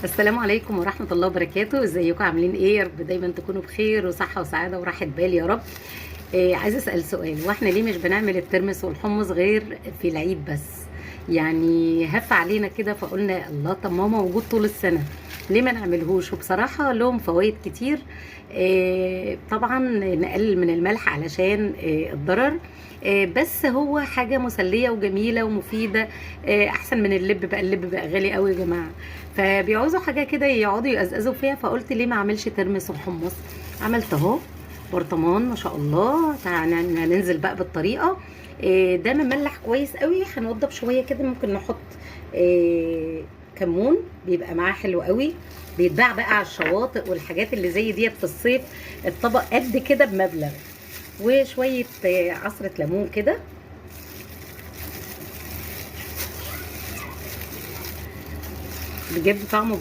السلام عليكم ورحمة الله وبركاته. ازيكم عاملين ايه؟ يا رب دايما تكونوا بخير وصحة وسعادة وراحة بال يا رب. عايزة اسأل سؤال، واحنا ليه مش بنعمل الترمس والحمص غير في العيد بس؟ يعني هف علينا كده، فقلنا الله، طب ما هو موجود طول السنة، ليه ما نعملهوش؟ وبصراحة لهم فوائد كتير. طبعا نقلل من الملح علشان الضرر. بس هو حاجة مسلية وجميلة ومفيدة. احسن من اللب بقى، اللب بقى غالي قوي يا جماعة. فبيعوزوا حاجة كده يقعدوا يقزقزوا فيها، فقلت ليه ما اعملش ترمس وحمص. عملت اهو برطمان ما شاء الله. تعالى ننزل بقى بالطريقة. ده مملح كويس قوي، هنوضب شوية كده، ممكن نحط كمون بيبقى معاه حلو قوي. بيتباع بقى على الشواطئ والحاجات اللي زي ديت في الصيف. الطبق قد كده بمبلغ. وشوية عصرة ليمون كده، بجد طعمه